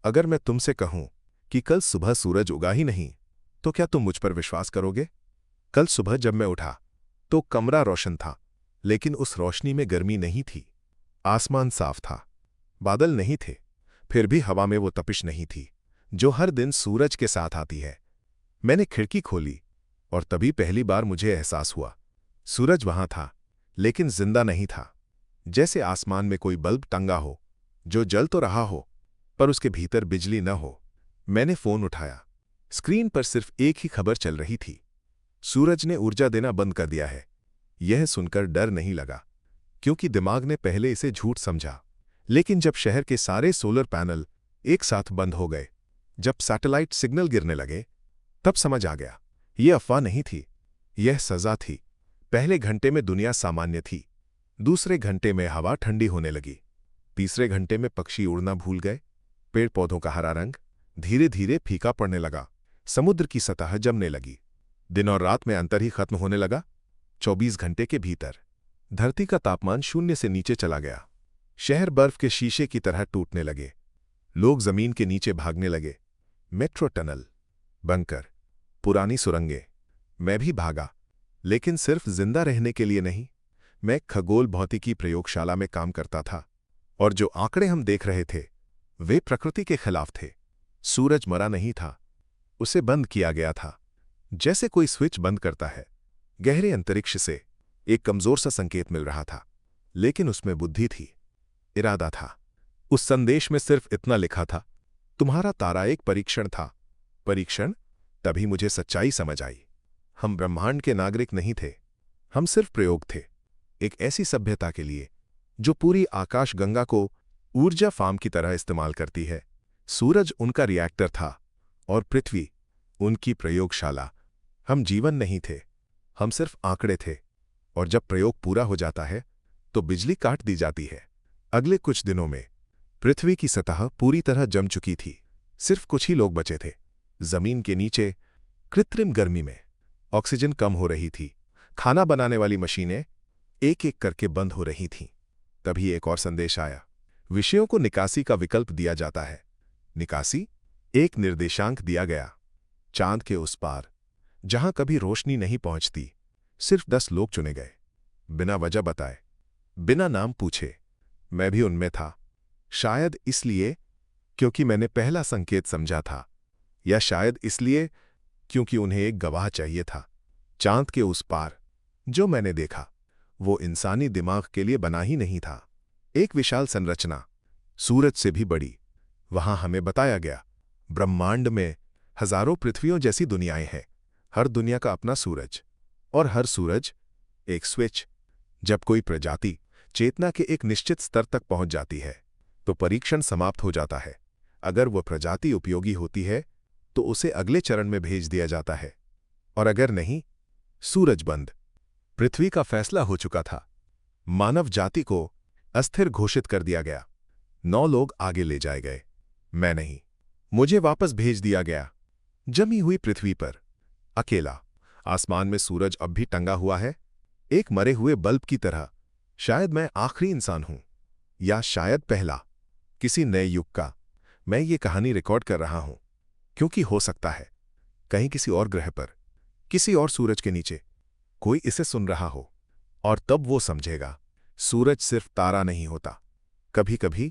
अगर मैं तुमसे कहूं कि कल सुबह सूरज उगा ही नहीं, तो क्या तुम मुझ पर विश्वास करोगे? कल सुबह जब मैं उठा तो कमरा रोशन था, लेकिन उस रोशनी में गर्मी नहीं थी। आसमान साफ था, बादल नहीं थे, फिर भी हवा में वो तपिश नहीं थी जो हर दिन सूरज के साथ आती है। मैंने खिड़की खोली और तभी पहली बार मुझे एहसास हुआ, सूरज वहां था, लेकिन जिंदा नहीं था। जैसे आसमान में कोई बल्ब टंगा हो जो जल तो रहा हो, पर उसके भीतर बिजली न हो। मैंने फोन उठाया। स्क्रीन पर सिर्फ एक ही खबर चल रही थी, सूरज ने ऊर्जा देना बंद कर दिया है। यह सुनकर डर नहीं लगा, क्योंकि दिमाग ने पहले इसे झूठ समझा। लेकिन जब शहर के सारे सोलर पैनल एक साथ बंद हो गए, जब सैटेलाइट सिग्नल गिरने लगे, तब समझ आ गया, यह अफवाह नहीं थी, यह सजा थी। पहले घंटे में दुनिया सामान्य थी, दूसरे घंटे में हवा ठंडी होने लगी, तीसरे घंटे में पक्षी उड़ना भूल गए, पेड़ पौधों का हरा रंग धीरे धीरे फीका पड़ने लगा, समुद्र की सतह जमने लगी, दिन और रात में अंतर ही खत्म होने लगा। 24 घंटे के भीतर धरती का तापमान शून्य से नीचे चला गया। शहर बर्फ के शीशे की तरह टूटने लगे, लोग जमीन के नीचे भागने लगे। मेट्रो टनल, बंकर, पुरानी सुरंगें। मैं भी भागा, लेकिन सिर्फ जिंदा रहने के लिए नहीं। मैं खगोल भौतिकी प्रयोगशाला में काम करता था, और जो आंकड़े हम देख रहे थे वे प्रकृति के खिलाफ थे। सूरज मरा नहीं था, उसे बंद किया गया था, जैसे कोई स्विच बंद करता है। गहरे अंतरिक्ष से एक कमजोर सा संकेत मिल रहा था, लेकिन उसमें बुद्धि थी, इरादा था। उस संदेश में सिर्फ इतना लिखा था, तुम्हारा तारा एक परीक्षण था। परीक्षण? तभी मुझे सच्चाई समझ आई। हम ब्रह्मांड के नागरिक नहीं थे, हम सिर्फ प्रयोग थे, एक ऐसी सभ्यता के लिए जो पूरी आकाशगंगा को ऊर्जा फार्म की तरह इस्तेमाल करती है। सूरज उनका रिएक्टर था और पृथ्वी उनकी प्रयोगशाला। हम जीवन नहीं थे, हम सिर्फ आंकड़े थे, और जब प्रयोग पूरा हो जाता है तो बिजली काट दी जाती है। अगले कुछ दिनों में पृथ्वी की सतह पूरी तरह जम चुकी थी, सिर्फ कुछ ही लोग बचे थे। जमीन के नीचे कृत्रिम गर्मी में ऑक्सीजन कम हो रही थी, खाना बनाने वाली मशीनें एक एक करके बंद हो रही थीं। तभी एक और संदेश आया, विषयों को निकासी का विकल्प दिया जाता है। निकासी? एक निर्देशांक दिया गया, चांद के उस पार, जहां कभी रोशनी नहीं पहुंचती। सिर्फ 10 लोग चुने गए, बिना वजह बताए, बिना नाम पूछे। मैं भी उनमें था, शायद इसलिए क्योंकि मैंने पहला संकेत समझा था, या शायद इसलिए क्योंकि उन्हें एक गवाह चाहिए था। चांद के उस पार जो मैंने देखा, वो इंसानी दिमाग के लिए बना ही नहीं था। एक विशाल संरचना, सूरज से भी बड़ी। वहां हमें बताया गया, ब्रह्मांड में हजारों पृथ्वियों जैसी दुनियाएं हैं, हर दुनिया का अपना सूरज, और हर सूरज एक स्विच। जब कोई प्रजाति चेतना के एक निश्चित स्तर तक पहुंच जाती है तो परीक्षण समाप्त हो जाता है। अगर वह प्रजाति उपयोगी होती है तो उसे अगले चरण में भेज दिया जाता है, और अगर नहीं, सूरज बंद। पृथ्वी का फैसला हो चुका था, मानव जाति को अस्थिर घोषित कर दिया गया। 9 लोग आगे ले जाए गए, मैं नहीं। मुझे वापस भेज दिया गया, जमी हुई पृथ्वी पर, अकेला। आसमान में सूरज अब भी टंगा हुआ है, एक मरे हुए बल्ब की तरह। शायद मैं आखिरी इंसान हूं, या शायद पहला, किसी नए युग का। मैं ये कहानी रिकॉर्ड कर रहा हूं क्योंकि हो सकता है कहीं किसी और ग्रह पर, किसी और सूरज के नीचे कोई इसे सुन रहा हो, और तब वो समझेगा, सूरज सिर्फ तारा नहीं होता, कभी कभी